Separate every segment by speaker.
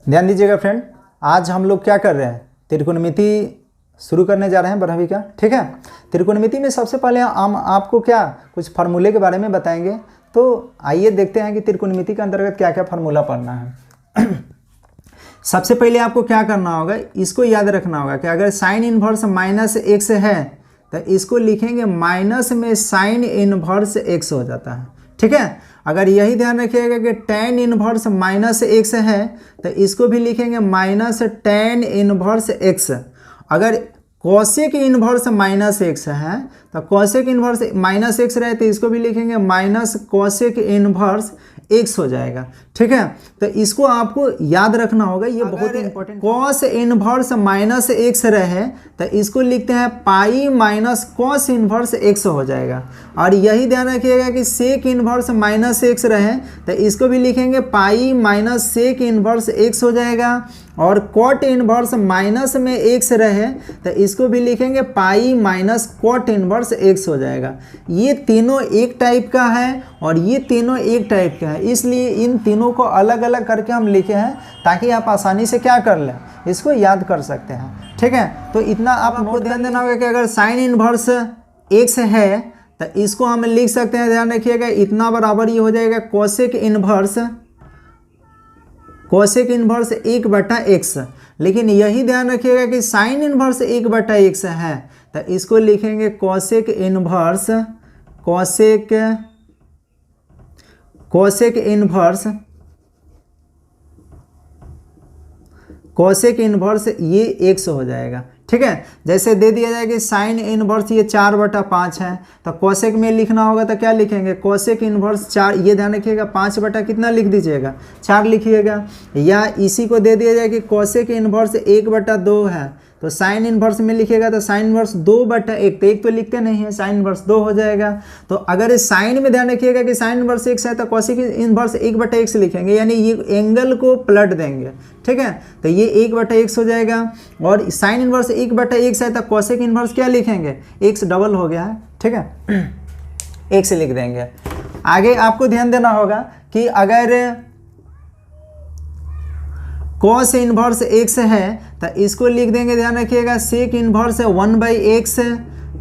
Speaker 1: ध्यान दीजिएगा फ्रेंड, आज हम लोग क्या कर रहे हैं, त्रिकोणमिति शुरू करने जा रहे हैं 12वीं का। ठीक है, त्रिकोणमिति में सबसे पहले हम आपको क्या कुछ फार्मूले के बारे में बताएंगे। तो आइए देखते हैं कि त्रिकोणमिति के अंतर्गत क्या क्या फार्मूला पढ़ना है। सबसे पहले आपको क्या करना होगा, इसको याद रखना होगा कि अगर साइन इनवर्स माइनस एक्स है तो इसको लिखेंगे माइनस में साइन इनवर्स एक्स हो जाता है। ठीक है, अगर यही ध्यान रखिएगा कि tan इनवर्स माइनस एक्स है तो इसको भी लिखेंगे माइनस tan इनवर्स एक्स। अगर कोसेक इनवर्स माइनस एक्स है तो कोसेक इनवर्स माइनस एक्स रहे तो इसको भी लिखेंगे माइनस कोसेक इनवर्स एक्स हो जाएगा। ठीक है, तो इसको आपको याद रखना होगा, ये बहुत ही important. Cos inverse minus x रहे तो इसको लिखते हैं pi minus cos inverse x हो जाएगा। और यही ध्यान रखिएगा कि सेक इनवर्स माइनस एक्स रहे तो इसको भी लिखेंगे pi minus sec inverse x हो जाएगा। और कॉट इनवर्स माइनस में एक्स रहे तो इसको भी लिखेंगे pi minus cot inverse x हो जाएगा। ये तीनों एक टाइप का है और ये तीनों एक टाइप का है, इसलिए इन तीनों को अलग अलग करके हम लिखे हैं ताकि आप आसानी से क्या कर लें, इसको याद कर सकते हैं। ठीक है, तो इतना आपको ध्यान देना होगा कि अगर साइन इनवर्स एक्स है तो इसको हम लिख सकते हैं, ध्यान रखिएगा, इतना बराबर ये हो जाएगा कोसेक इनवर्स एक बटा एक्स। लेकिन यही ध्यान रखिएगा कि साइन इनवर्स एक बटा एक्स है तो इसको लिखेंगे कोसेक इनवर्स ये एक्स हो जाएगा। ठीक है, जैसे दे दिया जाए कि साइन इनवर्स ये 4/5 है तो कोसेक में लिखना होगा तो क्या लिखेंगे, कोसेक इनवर्स 4, ये ध्यान रखिएगा 5 बटा कितना लिख दीजिएगा, 4 लिखिएगा। या इसी को दे दिया जाए कि कोसेक इनवर्स 1/2 है तो साइन इनवर्स में लिखिएगा तो साइन इनवर्स 2/1, तो एक तो लिखते नहीं है, साइन इनवर्स 2 हो जाएगा। तो अगर इस साइन में ध्यान रखिएगा कि साइन इनवर्स x है तो कोसेक इनवर्स 1/x लिखेंगे, यानी ये एंगल को पलट देंगे। ठीक है, तो ये 1/x हो जाएगा। और साइन इनवर्स 1/x है तो कोसेक इनवर्स क्या लिखेंगे, x डबल हो गया है। ठीक है, x लिख देंगे। आगे आपको ध्यान देना होगा कि अगर कॉस इनवर्स एक्स है तो इसको लिख देंगे, ध्यान रखिएगा, सेक इनवर्स 1/x।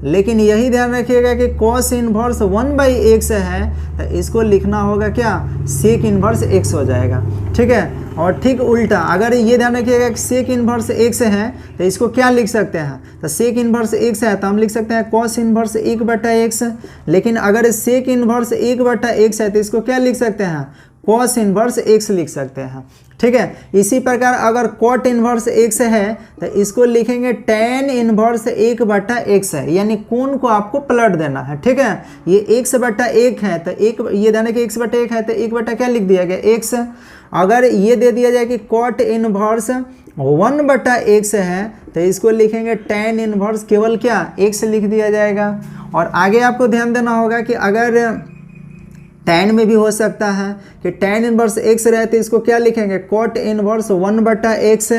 Speaker 1: लेकिन यही ध्यान रखिएगा कि कॉस इनवर्स 1/x है तो इसको लिखना होगा क्या, सेक इनवर्स x हो जाएगा। ठीक है, और ठीक उल्टा अगर ये ध्यान रखिएगा कि सेक इनवर्स x है तो इसको क्या लिख सकते हैं, तो सेक इनवर्स x है तो हम लिख सकते हैं कॉस इनवर्स 1/x। लेकिन अगर सेक इनवर्स 1/x है तो इसको क्या लिख सकते हैं, कॉस इनवर्स x लिख सकते हैं। ठीक है, इसी प्रकार अगर कॉट इनवर्स x है तो इसको लिखेंगे tan इनवर्स 1/x है, यानी कोण को आपको पलट देना है। ठीक है, ये x/1 है तो एक, ये देने के x/1 है तो 1 क्या लिख दिया गया, x। अगर ये दे दिया जाए कि कॉट इनवर्स 1/x है तो इसको लिखेंगे tan इनवर्स केवल क्या, x लिख दिया जाएगा। और आगे आपको ध्यान देना होगा कि अगर tan में भी हो सकता है कि tan इनवर्स x रहे तो इसको क्या लिखेंगे, कॉट इनवर्स 1/x।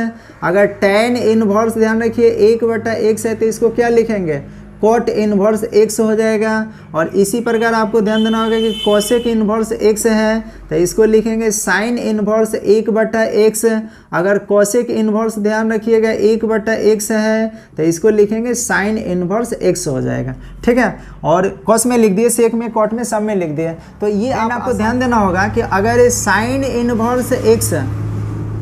Speaker 1: अगर tan इनवर्स ध्यान रखिए 1/x है तो इसको क्या लिखेंगे, कॉट इनवर्स x हो जाएगा। और इसी प्रकार आपको ध्यान देना होगा कि कोसेक इनवर्स x है तो इसको लिखेंगे साइन इनवर्स 1/x। अगर कोसेक इनवर्स ध्यान रखिएगा 1/x है तो इसको लिखेंगे साइन इनवर्स x हो जाएगा। ठीक है, और कॉस में लिख दिए, सेक में, कॉट में, सब में लिख दिए। तो ये आपको ध्यान देना होगा कि अगर sine inverse x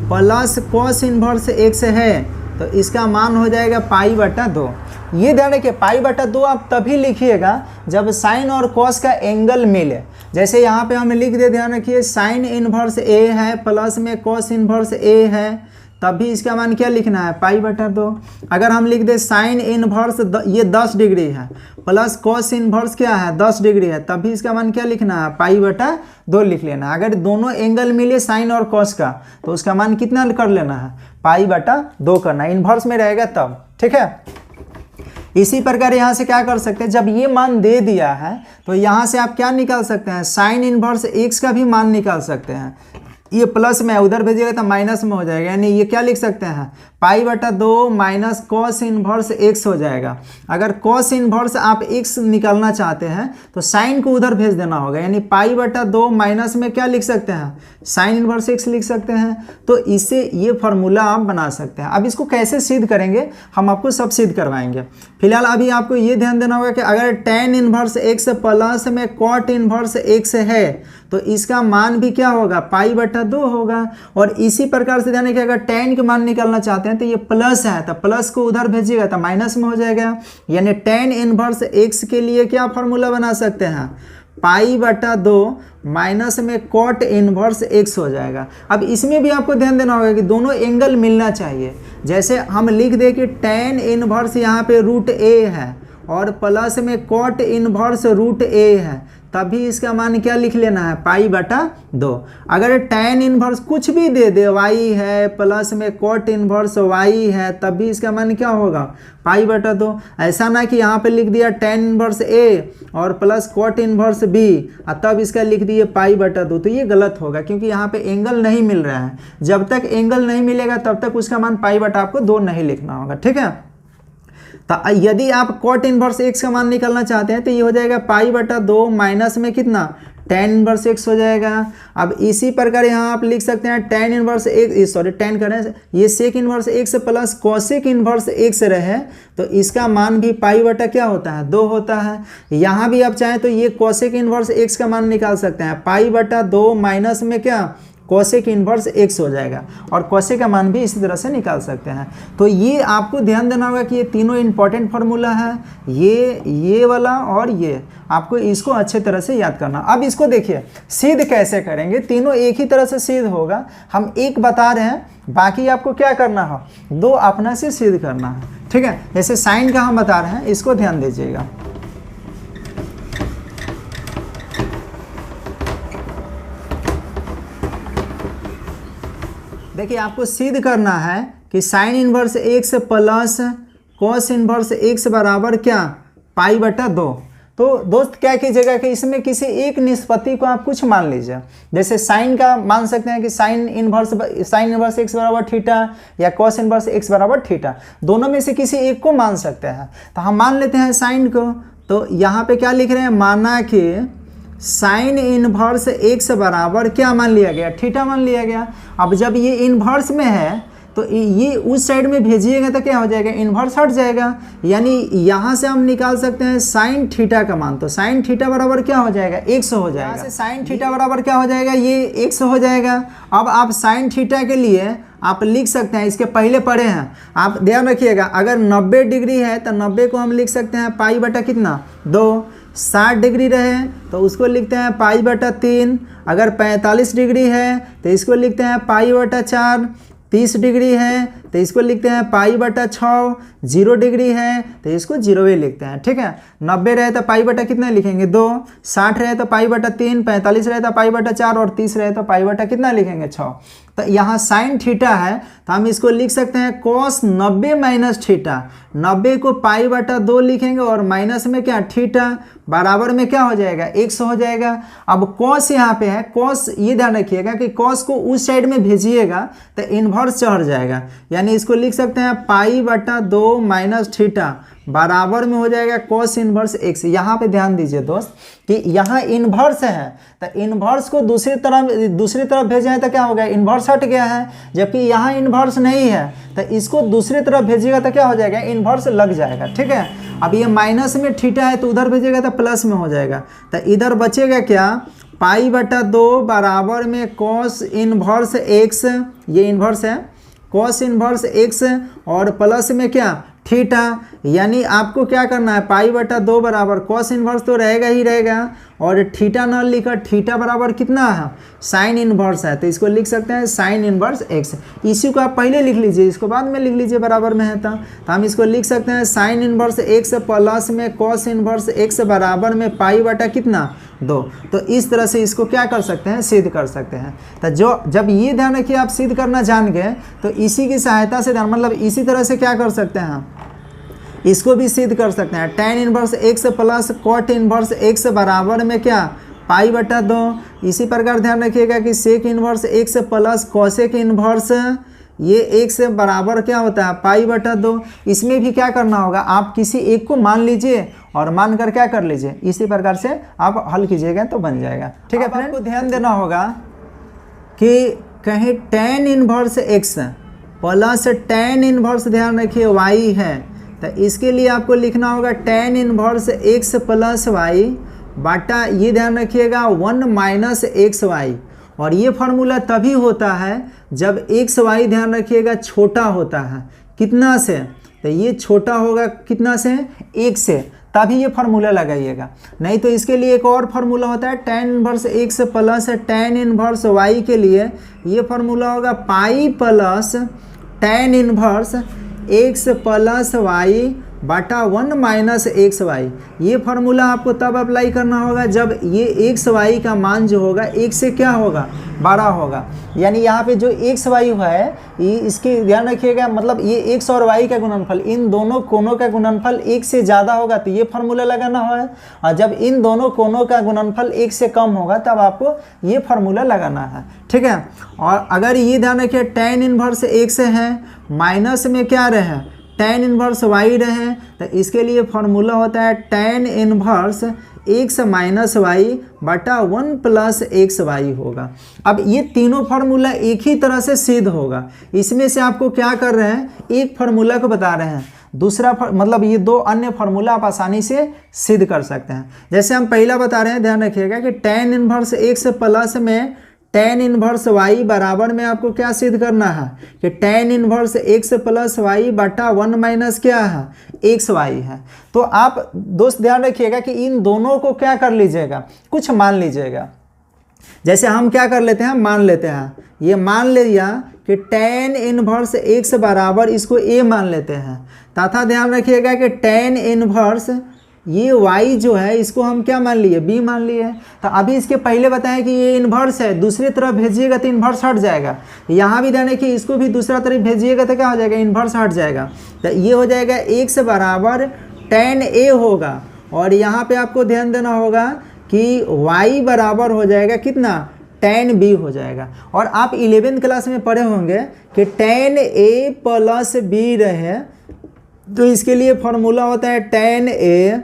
Speaker 1: plus cos inverse x है तो इसका मान हो जाएगा π/2। ये ध्यान रखिए, π/2 आप तभी लिखिएगा जब साइन और कॉस का एंगल मिले। जैसे यहाँ पे हम लिख दे, ध्यान रखिए, साइन इनवर्स a है प्लस में कॉस इनवर्स a है तभी इसका मान क्या लिखना है, π/2। अगर हम लिख दे साइन इनवर्स ये 10 डिग्री है प्लस कॉस इनवर्स क्या है, 10 डिग्री है, तभी इसका मान क्या लिखना है, π/2 लिख लेना। अगर दोनों एंगल मिले साइन और कॉस का तो उसका मान कितना कर लेना है, π/2 करना, इन्वर्स में रहेगा तब। ठीक है, इसी प्रकार यहाँ से क्या कर सकते हैं, जब ये मान दे दिया है तो यहाँ से आप क्या निकाल सकते हैं, साइन इनवर्स x का भी मान निकाल सकते हैं। ये प्लस में उधर भेजिएगा तो माइनस में हो जाएगा, यानी ये क्या लिख सकते हैं, पाई बटा 2 माइनस कॉस इनवर्स एक्स हो जाएगा। अगर कॉस इनवर्स आप एक्स निकालना चाहते हैं तो साइन को उधर भेज देना होगा, यानी पाई बटा 2 माइनस में क्या लिख सकते हैं, साइन इनवर्स एक्स लिख सकते हैं। तो इससे ये फॉर्मूला आप बना सकते हैं। अब इसको कैसे सिद्ध करेंगे हम आपको सब सिद्ध करवाएंगे। फिलहाल अभी आपको ये ध्यान देना होगा कि अगर tan इनवर्स एक्स प्लस में कॉट इनवर्स एक्स है तो इसका मान भी क्या होगा, पाई बटा 2 होगा। और इसी प्रकार से ध्यान रखिए अगर tan के मान निकालना चाहते हैं तो ये प्लस है तो प्लस को उधर भेजिएगा तो माइनस में हो जाएगा, यानी tan इनवर्स एक्स के लिए क्या फॉर्मूला बना सकते हैं, पाई बटा 2 माइनस में कॉट इनवर्स एक्स हो जाएगा। अब इसमें भी आपको ध्यान देना होगा कि दोनों एंगल मिलना चाहिए। जैसे हम लिख दें कि tan इनवर्स यहाँ पे रूट ए है और प्लस में कॉट इनवर्स रूट ए है, तभी इसका मान क्या लिख लेना है, पाई बटा 2। अगर tan इनवर्स कुछ भी दे दे, y है प्लस में कॉट इनवर्स y है, तब भी इसका मान क्या होगा, पाई बटा 2। ऐसा ना कि यहाँ पे लिख दिया tan इनवर्स a और प्लस कॉट इनवर्स b और तब इसका लिख दिए पाई बटा 2, तो ये गलत होगा क्योंकि यहाँ पे एंगल नहीं मिल रहा है। जब तक एंगल नहीं मिलेगा तब तक उसका मान पाई बटा आपको 2 नहीं लिखना होगा, ठीक है। तो यदि आप कॉट इनवर्स एक्स का मान निकालना चाहते हैं तो ये हो जाएगा पाई बटा 2 माइनस में कितना, tan इनवर्स एक्स हो जाएगा। अब इसी प्रकार यहाँ आप लिख सकते हैं tan inverse x, sorry tan करें, ये sec inverse x plus cosec inverse x रहे तो इसका मान भी पाई बटा क्या होता है, 2 होता है। यहाँ भी आप चाहें तो ये कॉसेक इनवर्स एक्स का मान निकाल सकते हैं, पाई बटा 2 माइनस में क्या, कोसेक इनवर्स एक्स हो जाएगा और कोसेक का मान भी इसी तरह से निकाल सकते हैं। तो ये आपको ध्यान देना होगा कि ये तीनों इंपॉर्टेंट फार्मूला है, ये वाला और ये, आपको इसको अच्छे तरह से याद करना। अब इसको देखिए सिद्ध कैसे करेंगे, तीनों एक ही तरह से सिद्ध होगा। हम एक बता रहे हैं, बाकी आपको क्या करना हो, 2 अपना से सिद्ध करना है, ठीक है। जैसे साइन का हम बता रहे हैं, इसको ध्यान दीजिएगा। देखिए आपको सिद्ध करना है कि sine inverse x plus cos inverse x बराबर क्या, पाई बटा 2। तो दोस्त क्या कीजिएगा कि इसमें किसी एक निष्पत्ति को आप कुछ मान लीजिए। जैसे साइन का मान सकते हैं कि साइन इनवर्स एक्स बराबर थीटा या कॉस इनवर्स एक्स बराबर थीटा, दोनों में से किसी एक को मान सकते हैं। तो हम मान लेते हैं साइन को, तो यहाँ पे क्या लिख रहे हैं, माना कि साइन इनवर्स एक्स बराबर क्या मान लिया गया, थीटा मान लिया गया। अब जब ये इनवर्स में है तो ये उस साइड में भेजिएगा तो क्या हो जाएगा, इन्वर्स हट जाएगा, यानी यहाँ से हम निकाल सकते हैं साइन थीटा का मान। तो साइन थीटा बराबर क्या हो जाएगा, 100 हो जाएगा। यहाँ से साइन थीटा बराबर क्या हो जाएगा, ये 100 हो जाएगा। अब आप साइन थीटा के लिए आप लिख सकते हैं, इसके पहले पढ़े हैं, आप ध्यान रखिएगा। अगर 90 डिग्री है तो 90 को हम लिख सकते हैं पाई बटा कितना, 2। 60 डिग्री रहे तो उसको लिखते हैं पाई बटा 3। अगर 45 डिग्री है तो इसको लिखते हैं पाई बटा 4। 30 डिग्री है तो इसको लिखते हैं पाई बटा 6। 0 डिग्री है तो इसको 0 ही लिखते हैं, ठीक है। 90 रहे तो पाई बटा कितना लिखेंगे, 2। 60 रहे तो पाई बटा 3। 45 रहे तो पाई बटा 4 और 30 रहे तो पाई बटा कितना लिखेंगे, 6। तो यहाँ साइन थीटा है तो हम इसको लिख सकते हैं कॉस 90 माइनस थीटा। 90 को पाई बटा 2 लिखेंगे और माइनस में क्या, थीटा, बराबर में क्या हो जाएगा, 100 हो जाएगा। अब कॉस यहाँ पे है, कॉस ये ध्यान रखिएगा कि कॉस को उस साइड में भेजिएगा तो इन्वर्स चढ़ जाएगा, यानी इसको लिख सकते हैं पाई बटा 2 माइनस थीटा बराबर में हो जाएगा कॉस इन्वर्स एक्स। यहाँ पे ध्यान दीजिए दोस्त कि यहाँ इन्वर्स है तो इन्वर्स को दूसरी तरफ भेजे हैं तो क्या हो गया, इन्वर्स हट गया है। जबकि यहाँ इन्वर्स नहीं है तो इसको दूसरी तरफ भेजिएगा तो क्या हो जाएगा, इन्वर्स लग जाएगा, ठीक है। अब ये माइनस में थीटा है तो उधर भेजिएगा तो प्लस में हो जाएगा। तो इधर बचेगा क्या, पाई बटा 2 बराबर में कॉस इन्वर्स एक्स, ये इन्वर्स है, कॉस इन्वर्स एक्स और प्लस में क्या, थीटा। यानी आपको क्या करना है, पाई बटा 2 बराबर कॉस इन्वर्स तो रहेगा ही रहेगा और थीटा न लिखा, थीटा बराबर कितना है, साइन इन्वर्स है तो इसको लिख सकते हैं साइन इन्वर्स एक्स। इसी को आप पहले लिख लीजिए, इसको बाद में लिख लीजिए, बराबर में है तो हम इसको लिख सकते हैं साइन इन्वर्स एक्स प्लस में कॉस इन्वर्स एक्स बराबर में पाई बटा कितना, 2। तो इस तरह से इसको क्या कर सकते हैं, सिद्ध कर सकते हैं। तो जब ये ध्यान रखिए आप सिद्ध करना जान गए तो इसी की सहायता से मतलब इसी तरह से क्या कर सकते हैं, इसको भी सिद्ध कर सकते हैं। tan inverse x plus cot inverse x बराबर में क्या, पाई बटा 2। इसी प्रकार ध्यान रखिएगा कि sec inverse x plus cosec inverse ये 1 से बराबर क्या होता है पाई बटा 2। इसमें भी क्या करना होगा, आप किसी एक को मान लीजिए और मान कर क्या कर लीजिए, इसी प्रकार से आप हल कीजिएगा तो बन जाएगा। ठीक है फ्रेंड, आपको ध्यान देना होगा कि कहीं tan inverse x plus tan inverse ध्यान रखिए y है, तो इसके लिए आपको लिखना होगा tan inverse x plus y बाटा ये ध्यान रखिएगा 1 माइनस एक्स वाई। और ये फार्मूला तभी होता है जब एक्स वाई ध्यान रखिएगा छोटा होता है कितना से, तो ये छोटा होगा कितना से 1 से, तभी ये फार्मूला लगाइएगा। नहीं तो इसके लिए एक और फार्मूला होता है tan inverse x plus tan inverse y के लिए ये फार्मूला होगा pi plus tan inverse x plus y बाटा 1 माइनस एक्स वाई। ये फार्मूला आपको तब अप्लाई करना होगा जब ये एक्स वाई का मान जो होगा 1 से क्या होगा बड़ा होगा। यानी यहाँ पे जो एक्स वाई है ये इसके ध्यान रखिएगा, मतलब ये एक्स और वाई का गुणनफल इन दोनों कोणों का गुणनफल 1 से ज़्यादा होगा तो ये फार्मूला लगाना है, और जब इन दोनों कोणों का गुणनफल 1 से कम होगा तब आपको ये फार्मूला लगाना है। ठीक है, और अगर ये ध्यान रखिए tan इनवर्स x है माइनस में क्या रहे tan इनवर्स y रहे, तो इसके लिए फार्मूला होता है tan inverse x minus y बटा 1 प्लस एक्स वाई होगा। अब ये तीनों फार्मूला एक ही तरह से सिद्ध होगा। इसमें से आपको क्या कर रहे हैं, एक फार्मूला को बता रहे हैं, दूसरा मतलब ये दो अन्य फार्मूला आप आसानी से सिद्ध कर सकते हैं। जैसे हम पहला बता रहे हैं, ध्यान रखिएगा कि tan इनवर्स x प्लस में tan इनवर्स y बराबर में आपको क्या सिद्ध करना है कि tan inverse x plus y बटा 1 माइनस क्या है एक्स वाई है। तो आप दोस्त ध्यान रखिएगा कि इन दोनों को क्या कर लीजिएगा, कुछ मान लीजिएगा। जैसे हम क्या कर लेते हैं, मान लेते हैं, ये मान लिया कि tan इनवर्स x बराबर इसको a मान लेते हैं, तथा ध्यान रखिएगा कि tan इनवर्स ये y जो है इसको हम क्या मान लिए b मान लिए। तो अभी इसके पहले बताएं कि ये इन्वर्स है, दूसरी तरफ भेजिएगा तो इन्वर्स हट जाएगा। यहाँ भी ध्यान रखिए इसको भी दूसरा तरफ भेजिएगा तो क्या हो जाएगा, इन्वर्स हट जाएगा। तो ये हो जाएगा x बराबर tan a होगा, और यहाँ पे आपको ध्यान देना होगा कि y बराबर हो जाएगा कितना tan b हो जाएगा। और आप 11वीं क्लास में पढ़े होंगे कि tan a प्लस b रहे, तो इसके लिए फॉर्मूला होता है tan a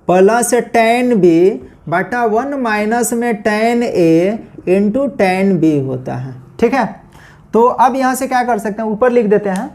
Speaker 1: plus tan b बटा 1 माइनस में tan a into tan b होता है। ठीक है, तो अब यहाँ से क्या कर सकते हैं, ऊपर लिख देते हैं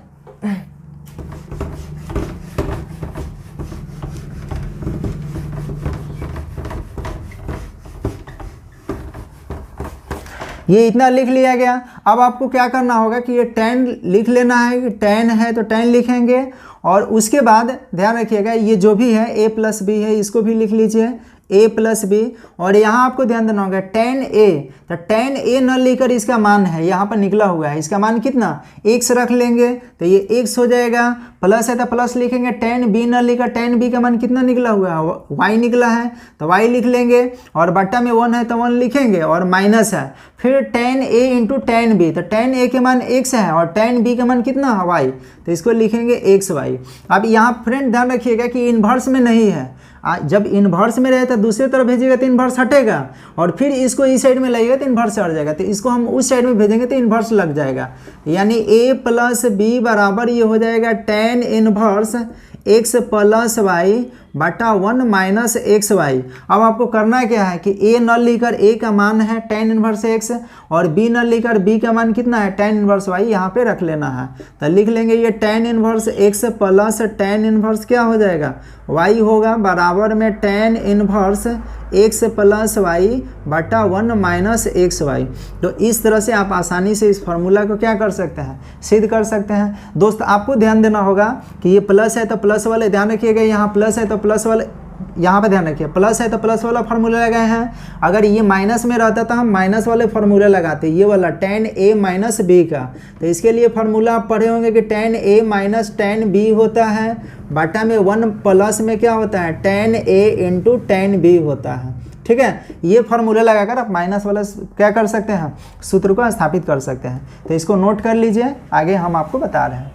Speaker 1: ये इतना लिख लिया गया। अब आपको क्या करना होगा कि ये tan लिख लेना है, कि tan है तो tan लिखेंगे, और उसके बाद ध्यान रखिएगा ये जो भी है a प्लस बी है इसको भी लिख लीजिए a प्लस बी। और यहाँ आपको ध्यान देना होगा tan a, तो tan a न लेकर इसका मान है यहाँ पर निकला हुआ है, इसका मान कितना x रख लेंगे तो ये x हो जाएगा, प्लस है तो प्लस लिखेंगे, tan b न लेकर tan b का मान कितना निकला हुआ है y निकला है तो y लिख लेंगे, और बट्टा में 1 है तो 1 लिखेंगे, और माइनस है फिर tan a into tan b, तो tan a के मान x है और tan b का मान कितना है y, तो इसको लिखेंगे एक्स वाई। अब यहाँ फ्रेंड ध्यान रखिएगा कि इन्वर्स में नहीं है, जब इन्वर्स में रहे तो दूसरी तरफ भेजिएगा तो इन्वर्स हटेगा, और फिर इसको इस साइड में लाइएगा तो इन्वर्स हट जाएगा, तो इसको हम उस साइड में भेजेंगे तो इन्वर्स लग जाएगा। यानी a प्लस बी बराबर ये हो जाएगा tan inverse x plus y बटा 1 माइनस एक्स वाई। अब आपको करना क्या है कि a न लेकर a का मान है tan इनवर्स x, और b न लेकर b का मान कितना है tan इनवर्स y, यहाँ पे रख लेना है। तो लिख लेंगे ये tan inverse x plus tan inverse क्या हो जाएगा y होगा बराबर में tan inverse x plus y बटा 1 माइनस एक्स वाई। तो इस तरह से आप आसानी से इस फार्मूला को क्या कर सकते हैं, सिद्ध कर सकते हैं। दोस्त आपको ध्यान देना होगा कि ये प्लस है तो प्लस वाले ध्यान रखिएगा, यहाँ प्लस है तो प्लस वाले यहाँ पे ध्यान रखिए, प्लस है तो प्लस वाला फार्मूला लगाए हैं। अगर ये माइनस में रहता तो हम माइनस वाले फार्मूला लगाते, ये वाला tan a माइनस बी का। तो इसके लिए फार्मूला आप पढ़े होंगे कि tan a minus tan b होता है बटा में 1 प्लस में क्या होता है tan a into tan b होता है। ठीक है, ये फार्मूला लगाकर आप माइनस वाला क्या कर सकते हैं, सूत्र को स्थापित कर सकते हैं। तो इसको नोट कर लीजिए, आगे हम आपको बता रहे हैं।